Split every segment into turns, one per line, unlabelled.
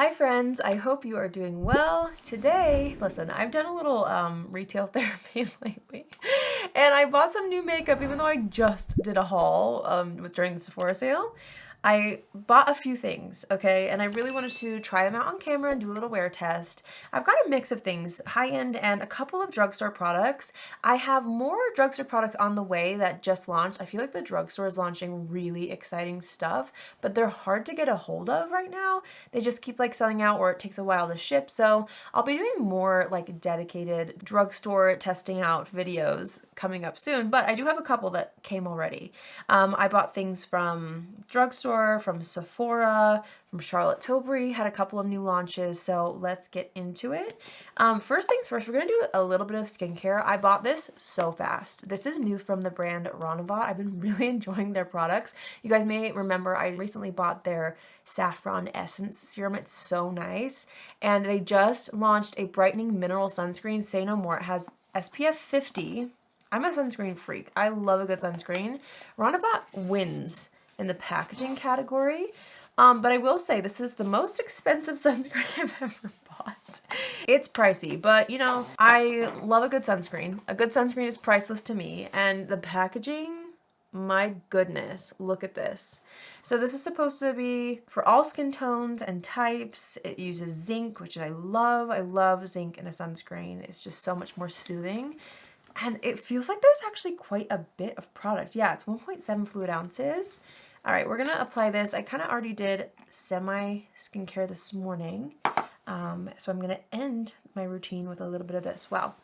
Hi friends, I hope you are doing well. Today, listen, I've done a little retail therapy lately and I bought some new makeup even though I just did a haul during the Sephora sale. I bought a few things, okay, and I really wanted to try them out on camera and do a little wear test. I've got a mix of things, high-end and a couple of drugstore products. I have more drugstore products on the way that just launched. I feel like the drugstore is launching really exciting stuff, but they're hard to get a hold of right now. They just keep like selling out or it takes a while to ship, so I'll be doing more like dedicated drugstore testing out videos coming up soon, but I do have a couple that came already. I bought things from drugstore, from Sephora, from Charlotte Tilbury, had a couple of new launches, so let's get into it. First things first, we're gonna do a little bit of skincare. I bought this so fast. This is new from the brand RANAVAT. I've been really enjoying their products. You guys may remember I recently bought their Saffron Essence Serum. It's so nice. And they just launched a brightening mineral sunscreen, Say No More. It has SPF 50. I'm a sunscreen freak. I love a good sunscreen. RANAVAT wins in the packaging category. But I will say this is the most expensive sunscreen I've ever bought. It's pricey, but you know, I love a good sunscreen. A good sunscreen is priceless to me, and the packaging, my goodness, look at this. So this is supposed to be for all skin tones and types. It uses zinc, which I love. I love zinc in a sunscreen. It's just so much more soothing. And it feels like there's actually quite a bit of product. Yeah, it's 1.7 fluid ounces. All right, we're gonna apply this. I kind of already did semi skincare this morning. So I'm gonna end my routine with a little bit of this. Wow.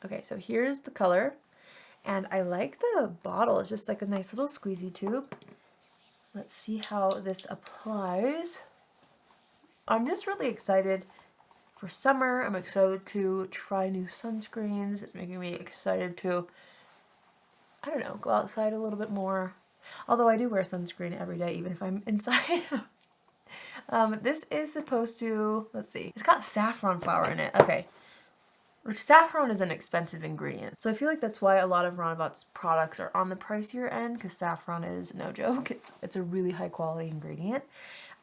Okay, so here's the color. And I like the bottle. It's just like a nice little squeezy tube. Let's see how this applies. I'm just really excited for summer. I'm excited to try new sunscreens. It's making me excited to, I don't know, go outside a little bit more. Although I do wear sunscreen every day, even if I'm inside. This is supposed to, let's see, it's got saffron flower in it. Okay. Which saffron is an expensive ingredient. So I feel like that's why a lot of RANAVAT's products are on the pricier end, because saffron is no joke. It's a really high quality ingredient.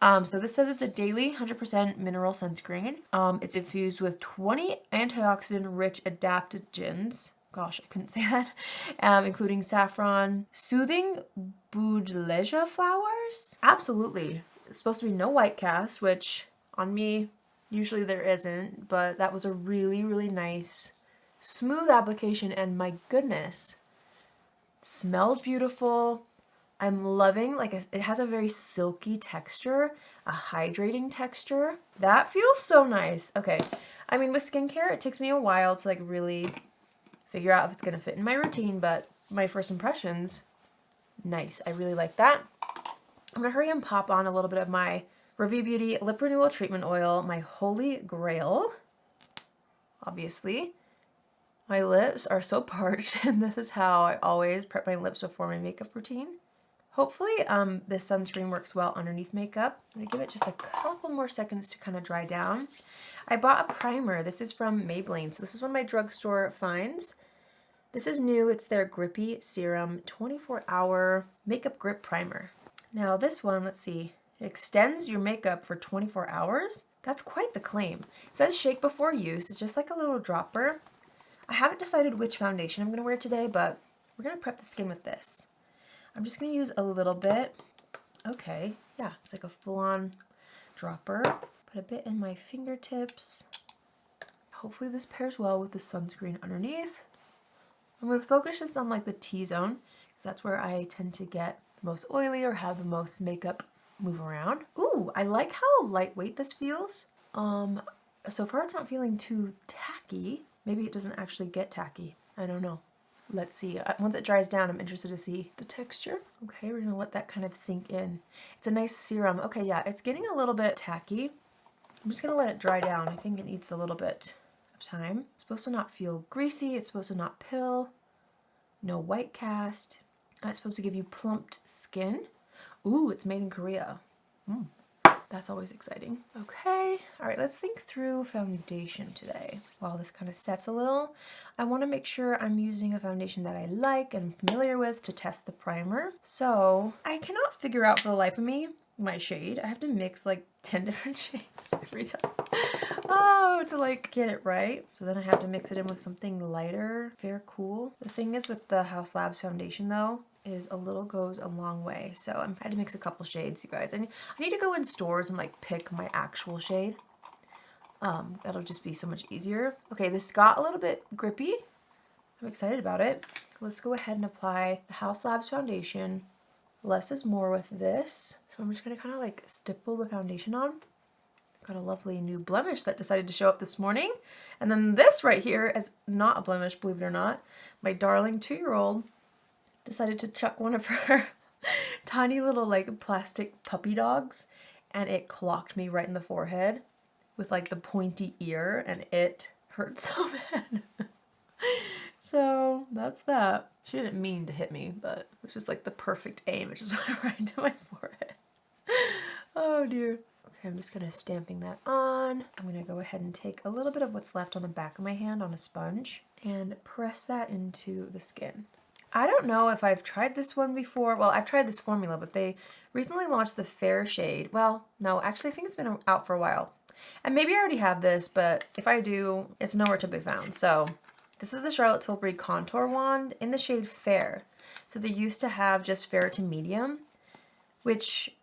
So this says it's a daily 100% mineral sunscreen. It's infused with 20 antioxidant rich adaptogens. Gosh, I couldn't say that. Including saffron, soothing boudeleja flowers. Absolutely. It's supposed to be no white cast, which on me, usually there isn't, but that was a really, really nice, smooth application, and my goodness, smells beautiful. I'm loving, like, it has a very silky texture, a hydrating texture. That feels so nice. Okay, I mean, with skincare, it takes me a while to, like, really figure out if it's gonna fit in my routine, but my first impressions, nice. I really like that. I'm gonna hurry and pop on a little bit of my RAVIE Beauty Lip Renewal Treatment Oil, my holy grail, obviously. My lips are so parched, and this is how I always prep my lips before my makeup routine. Hopefully this sunscreen works well underneath makeup. I'm gonna give it just a couple more seconds to kind of dry down. I bought a primer. This is from Maybelline. So this is one of my drugstore finds. This is new. It's their Grippy Serum 24-hour Makeup Grip Primer. Now this one, let's see, it extends your makeup for 24 hours. That's quite the claim. It says shake before use. It's just like a little dropper. I haven't decided which foundation I'm gonna wear today, but we're gonna prep the skin with this. I'm just gonna use a little bit. Okay, yeah, it's like a full-on dropper. Put a bit in my fingertips. Hopefully this pairs well with the sunscreen underneath. I'm gonna focus this on like the T-zone, because that's where I tend to get the most oily or have the most makeup move around. Ooh, I like how lightweight this feels. So far it's not feeling too tacky. Maybe it doesn't actually get tacky. I don't know. Let's see. Once it dries down, I'm interested to see the texture. Okay, we're gonna let that kind of sink in. It's a nice serum. Okay, yeah, it's getting a little bit tacky. I'm just gonna let it dry down. I think it needs a little bit of time. It's supposed to not feel greasy. It's supposed to not pill. No white cast. It's supposed to give you plumped skin. Ooh, it's made in Korea. That's always exciting. Okay, all right, let's think through foundation today. While this kind of sets a little, I wanna make sure I'm using a foundation that I like and familiar with to test the primer. So I cannot figure out for the life of me my shade. I have to mix like 10 different shades every time. Oh, to like get it right. So then I have to mix it in with something lighter, very cool. The thing is with the Haus Labs foundation though, is a little goes a long way. So I had to mix a couple shades, you guys. I need to go in stores and like pick my actual shade. That'll just be so much easier. Okay, this got a little bit grippy. I'm excited about it. Let's go ahead and apply the Haus Labs foundation. Less is more with this. So I'm just gonna kind of like stipple the foundation on. Got a lovely new blemish that decided to show up this morning. And then this right here is not a blemish, believe it or not. My darling 2-year-old decided to chuck one of her tiny little like plastic puppy dogs, and it clocked me right in the forehead with like the pointy ear, and it hurt so bad. So that's that. She didn't mean to hit me, but it was just like the perfect aim. It just went right into my forehead. Oh dear. Okay, I'm just gonna stamping that on. I'm gonna go ahead and take a little bit of what's left on the back of my hand on a sponge and press that into the skin. I don't know if I've tried this one before. Well, I've tried this formula, but they recently launched the fair shade. Well, no, actually I think it's been out for a while. And maybe I already have this, but if I do, it's nowhere to be found. So this is the Charlotte Tilbury Contour Wand in the shade Fair. So they used to have just fair to medium, which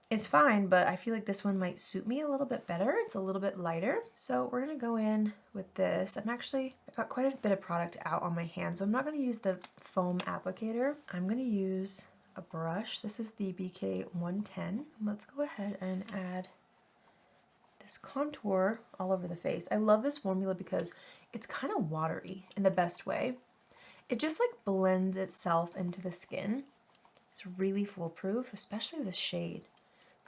is fine, but I feel like this one might suit me a little bit better. It's a little bit lighter. So we're gonna go in with this. I got quite a bit of product out on my hand, so I'm not gonna use the foam applicator. I'm gonna use a brush. This is the BK 110. Let's go ahead and add this contour all over the face. I love this formula because it's kind of watery in the best way. It just like blends itself into the skin. It's really foolproof, especially the shade.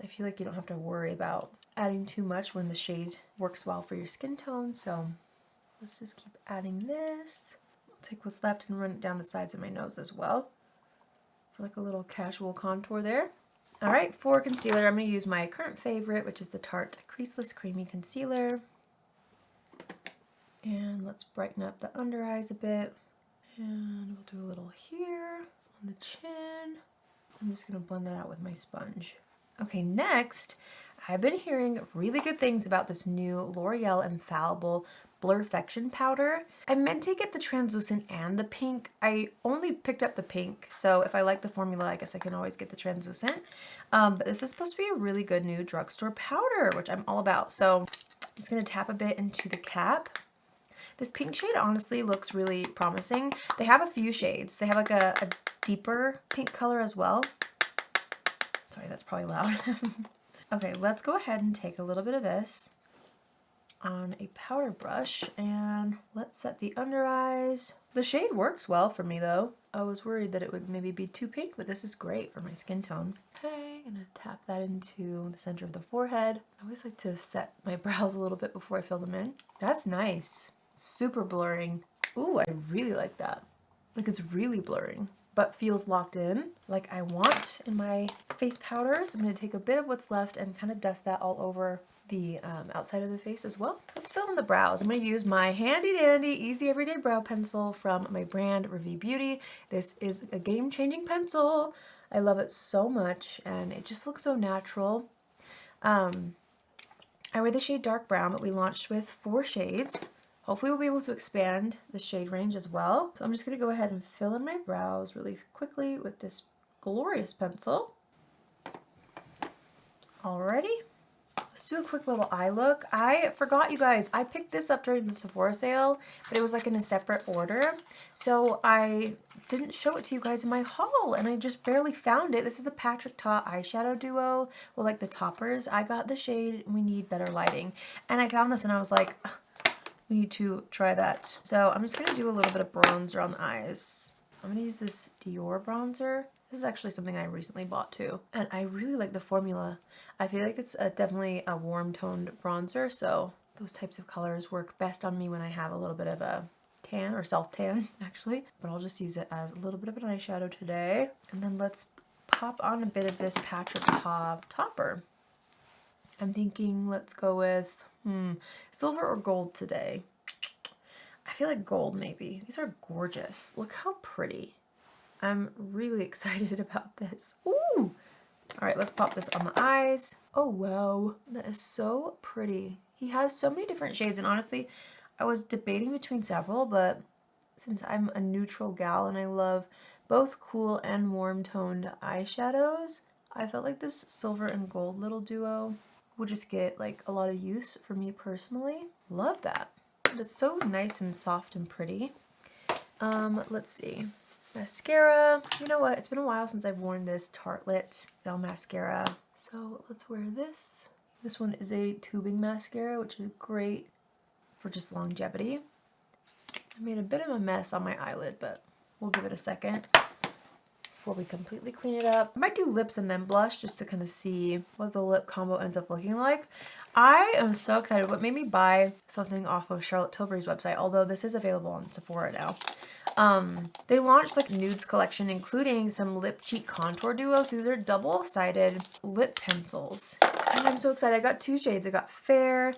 I feel like you don't have to worry about adding too much when the shade works well for your skin tone. So let's just keep adding this. I'll take what's left and run it down the sides of my nose as well for like a little casual contour there. All right, for concealer, I'm going to use my current favorite, which is the Tarte Creaseless Creamy Concealer. And let's brighten up the under eyes a bit. And we'll do a little here on the chin. I'm just going to blend that out with my sponge. Okay, next, I've been hearing really good things about this new L'Oreal Infallible Blur-Fection powder. I meant to get the translucent and the pink. I only picked up the pink, so if I like the formula, I guess I can always get the translucent. But this is supposed to be a really good new drugstore powder, which I'm all about. So I'm just gonna tap a bit into the cap. This pink shade honestly looks really promising. They have a few shades. They have like a deeper pink color as well. Sorry, that's probably loud. Okay, let's go ahead and take a little bit of this on a powder brush and let's set the under eyes. The shade works well for me though. I was worried that it would maybe be too pink, but this is great for my skin tone. Okay, I'm gonna tap that into the center of the forehead. I always like to set my brows a little bit before I fill them in. That's nice. Super blurring. Ooh, I really like that. Like it's really blurring, but feels locked in like I want in my face powders. I'm gonna take a bit of what's left and kind of dust that all over the outside of the face as well. Let's fill in the brows. I'm gonna use my handy dandy easy everyday brow pencil from my brand RAVIE Beauty. This is a game-changing pencil. I love it so much and it just looks so natural. I wear the shade dark brown, but we launched with 4 shades. Hopefully we'll be able to expand the shade range as well. So I'm just gonna go ahead and fill in my brows really quickly with this glorious pencil. Alrighty, let's do a quick little eye look. I forgot, you guys, I picked this up during the Sephora sale, but it was like in a separate order. So I didn't show it to you guys in my haul and I just barely found it. This is the Patrick Ta eyeshadow duo, well, like the toppers. I got the shade We Need Better Lighting. And I found this and I was like, we need to try that. So I'm just gonna do a little bit of bronzer on the eyes. I'm gonna use this Dior bronzer. This is actually something I recently bought too. And I really like the formula. I feel like it's definitely a warm toned bronzer. So those types of colors work best on me when I have a little bit of a tan or self tan actually. But I'll just use it as a little bit of an eyeshadow today. And then let's pop on a bit of this Patrick Ta topper. I'm thinking let's go with silver or gold today. I feel like gold maybe. These are gorgeous. Look how pretty. I'm really excited about this. Ooh, All right, let's pop this on the eyes. Oh, wow. That is so pretty. He has so many different shades, and honestly, I was debating between several, but since I'm a neutral gal and I love both cool and warm toned eyeshadows, I felt like this silver and gold little duo would just get like a lot of use for me personally. Love that. It's so nice and soft and pretty. Let's see. Mascara. You know what? It's been a while since I've worn this Tartelette Bell mascara. So let's wear this. This one is a tubing mascara, which is great for just longevity. I made a bit of a mess on my eyelid, but we'll give it a second before we completely clean it up. I might do lips and then blush just to kind of see what the lip combo ends up looking like. I am so excited. What made me buy something off of Charlotte Tilbury's website, although this is available on Sephora now. They launched like nudes collection, including some lip cheek contour duos. These are double-sided lip pencils. And I'm so excited. I got 2 shades. I got fair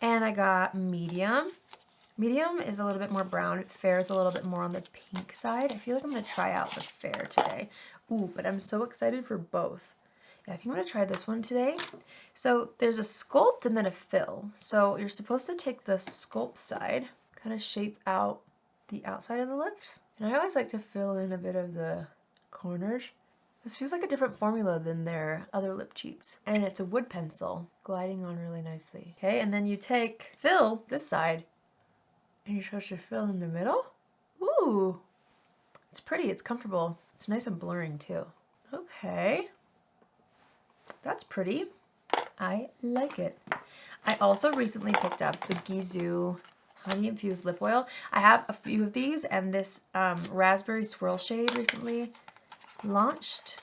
and I got medium. Medium is a little bit more brown. Fair is a little bit more on the pink side. I feel like I'm going to try out the fair today. Ooh, but I'm so excited for both. Yeah, I think I'm going to try this one today. So there's a sculpt and then a fill. So you're supposed to take the sculpt side, kind of shape out the outside of the lips. And I always like to fill in a bit of the corners. This feels like a different formula than their other lip cheats. And it's a wood pencil gliding on really nicely. Okay, and then you take fill this side and you're supposed to fill in the middle. Ooh, it's pretty, it's comfortable. It's nice and blurring too. Okay, that's pretty. I like it. I also recently picked up the GISOU Honey Infused Lip Oil. I have a few of these, and this Raspberry Swirl shade recently launched,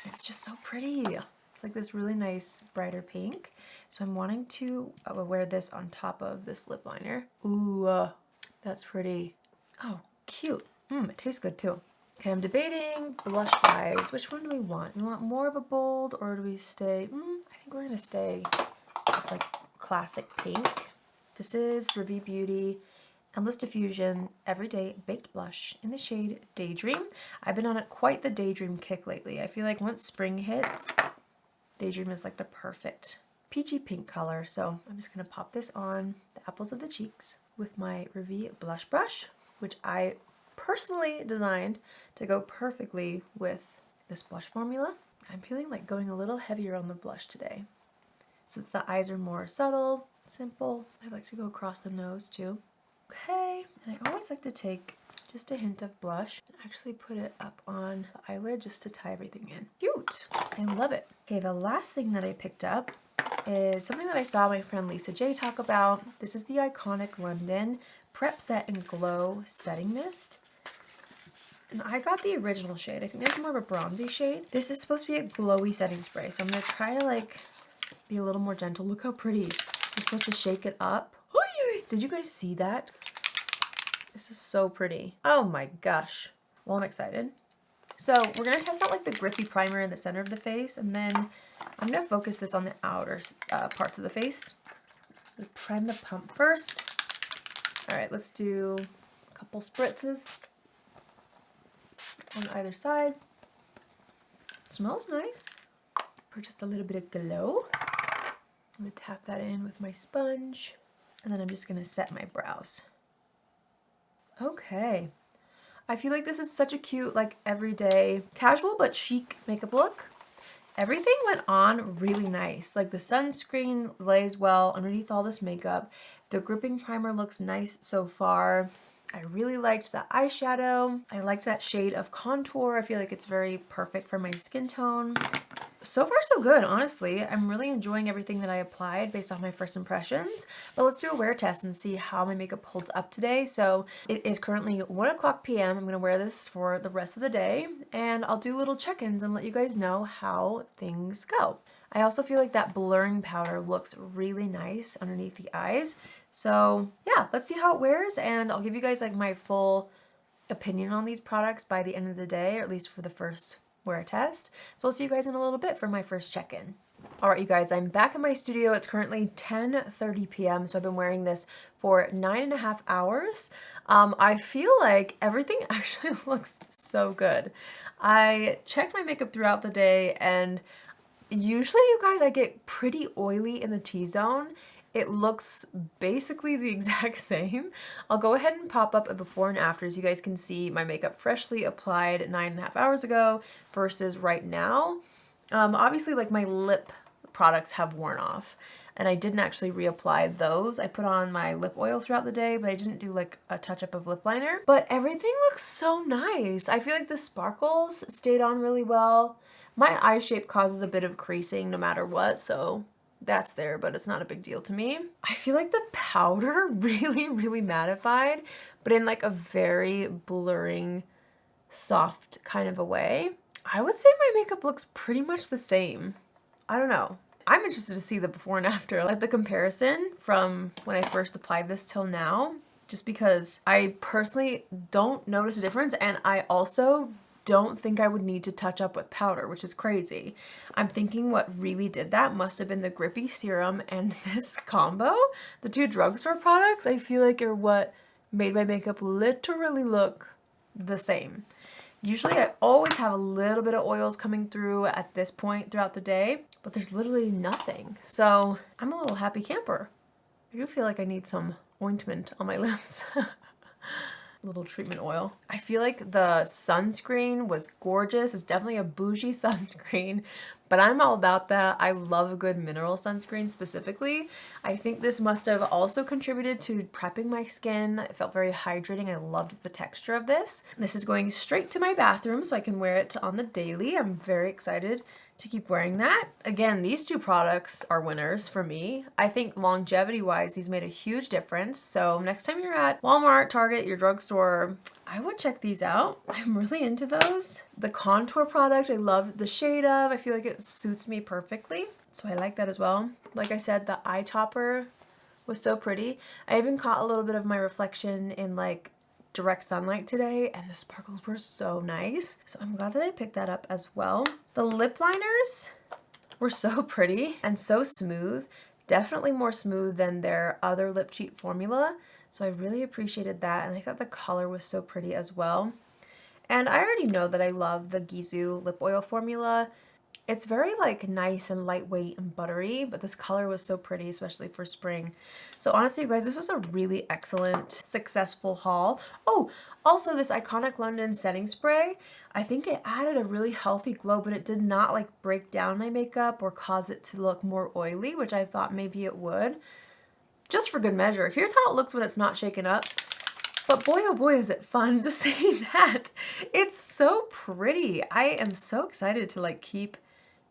and it's just so pretty. It's like this really nice brighter pink. So I'm wanting to wear this on top of this lip liner. Ooh, that's pretty. Oh, cute. It tastes good too. Okay, I'm debating blush-wise. Which one do we want? We want more of a bold, or do we stay? I think we're gonna stay just like classic pink. This is RAVIE Beauty Endless Diffusion Everyday Baked Blush in the shade Daydream. I've been on quite the Daydream kick lately. I feel like once spring hits, Daydream is like the perfect peachy pink color. So I'm just gonna pop this on the apples of the cheeks with my RAVIE blush brush, which I personally designed to go perfectly with this blush formula. I'm feeling like going a little heavier on the blush today. Since the eyes are more subtle, simple, I like to go across the nose too. Okay, and I always like to take just a hint of blush and actually put it up on the eyelid just to tie everything in. Cute! I love it. Okay, the last thing that I picked up is something that I saw my friend Lisa J talk about. This is the iconic London Prep Set and Glow Setting Mist. And I got the original shade. I think there's more of a bronzy shade. This is supposed to be a glowy setting spray, so I'm gonna try to like be a little more gentle. Look how pretty. You're supposed to shake it up. Did you guys see that? This is so pretty. Oh my gosh. Well, I'm excited. So we're gonna test out like the Grippy primer in the center of the face, and then I'm gonna focus this on the outer parts of the face. We'll prime the pump first. All right, let's do a couple spritzes on either side. Smells nice. For just a little bit of glow. I'm gonna tap that in with my sponge, and then I'm just gonna set my brows. Okay. I feel like this is such a cute, like everyday, casual but chic makeup look. Everything went on really nice. Like the sunscreen lays well underneath all this makeup. The gripping primer looks nice so far. I really liked the eyeshadow. I liked that shade of contour. I feel like it's very perfect for my skin tone. So far so good, honestly. I'm really enjoying everything that I applied based off my first impressions. But let's do a wear test and see how my makeup holds up today. So it is currently 1:00 p.m. I'm gonna wear this for the rest of the day, and I'll do little check-ins and let you guys know how things go. I also feel like that blurring powder looks really nice underneath the eyes. So yeah, let's see how it wears, and I'll give you guys like my full opinion on these products by the end of the day, or at least for the first wear test. So I'll see you guys in a little bit for my first check-in. All right, you guys, I'm back in my studio. It's currently 10:30 p.m. So I've been wearing this for 9.5 hours. I feel like everything actually looks so good. I checked my makeup throughout the day, and Usually, you guys, I get pretty oily in the T-zone. It looks basically the exact same. I'll go ahead and pop up a before and after so you guys can see my makeup freshly applied 9.5 hours ago versus right now. Obviously, like my lip products have worn off and I didn't actually reapply those. I put on my lip oil throughout the day, but I didn't do like a touch-up of lip liner. But everything looks so nice. I feel like the sparkles stayed on really well. My eye shape causes a bit of creasing no matter what, so that's there, but it's not a big deal to me. I feel like the powder really, really mattified, but in like a very blurring, soft kind of a way. I would say my makeup looks pretty much the same. I don't know. I'm interested to see the before and after, like the comparison from when I first applied this till now, just because I personally don't notice a difference, and I also don't think I would need to touch up with powder, which is crazy. I'm thinking what really did that must have been the Grippy serum and this combo. The two drugstore products, I feel like, are what made my makeup literally look the same. Usually I always have a little bit of oils coming through at this point throughout the day, but there's literally nothing. So I'm a little happy camper. I do feel like I need some ointment on my lips. Little treatment oil. I feel like the sunscreen was gorgeous. It's definitely a bougie sunscreen, but I'm all about that. I love a good mineral sunscreen specifically. I think this must have also contributed to prepping my skin. It felt very hydrating. I loved the texture of this. This is going straight to my bathroom so I can wear it on the daily. I'm very excited to keep wearing that. Again, these two products are winners for me. I think longevity-wise, these made a huge difference. So next time you're at Walmart, Target, your drugstore, I would check these out. I'm really into those. The contour product, I love the shade of. I feel like it suits me perfectly. So I like that as well. Like I said, the eye topper was so pretty. I even caught a little bit of my reflection in like direct sunlight today, and the sparkles were so nice. So I'm glad that I picked that up as well. The lip liners were so pretty and so smooth. Definitely more smooth than their other lip cheat formula. So I really appreciated that, and I thought the color was so pretty as well. And I already know that I love the GISOU lip oil formula. It's very like nice and lightweight and buttery, but this color was so pretty, especially for spring. So honestly, you guys, this was a really excellent, successful haul. Oh, also this Iconic London setting spray, I think it added a really healthy glow, but it did not like break down my makeup or cause it to look more oily, which I thought maybe it would. Just for good measure, here's how it looks when it's not shaken up. But boy, oh boy, is it fun to see that. It's so pretty. I am so excited to like keep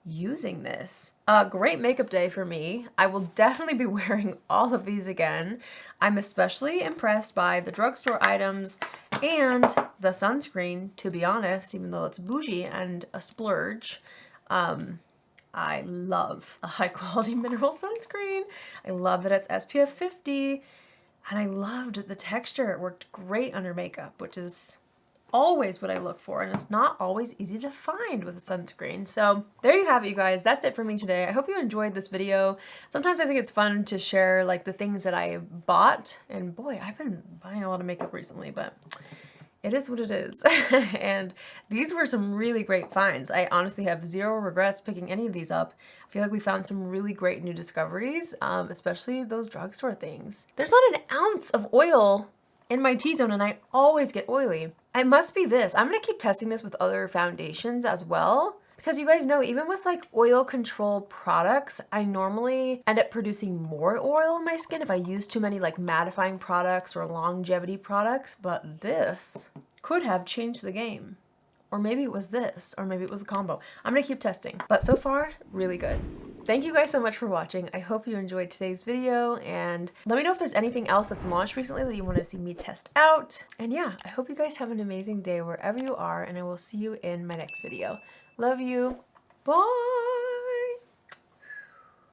using this. A great makeup day for me. I will definitely be wearing all of these again. I'm especially impressed by the drugstore items and the sunscreen, to be honest, even though it's bougie and a splurge. I love a high quality mineral sunscreen. I love that it's SPF 50, and I loved the texture. It worked great under makeup, which is always what I look for, and it's not always easy to find with a sunscreen. So there you have it, you guys. That's it for me today. I hope you enjoyed this video. Sometimes I think it's fun to share like the things that I bought, and boy, I've been buying a lot of makeup recently, but it is what it is. And these were some really great finds. I honestly have zero regrets picking any of these up. I feel like we found some really great new discoveries, especially ththose drugstore things. There's not an ounce of oil in my T-zone, and I always get oily. It must be this. I'm gonna keep testing this with other foundations as well, because you guys know, even with like oil control products, I normally end up producing more oil in my skin if I use too many like mattifying products or longevity products, but this could have changed the game. Or maybe it was this, or maybe it was a combo. I'm gonna keep testing, but so far, really good. Thank you guys so much for watching. I hope you enjoyed today's video, and let me know if there's anything else that's launched recently that you want to see me test out. And yeah, I hope you guys have an amazing day wherever you are, and I will see you in my next video. Love you. Bye.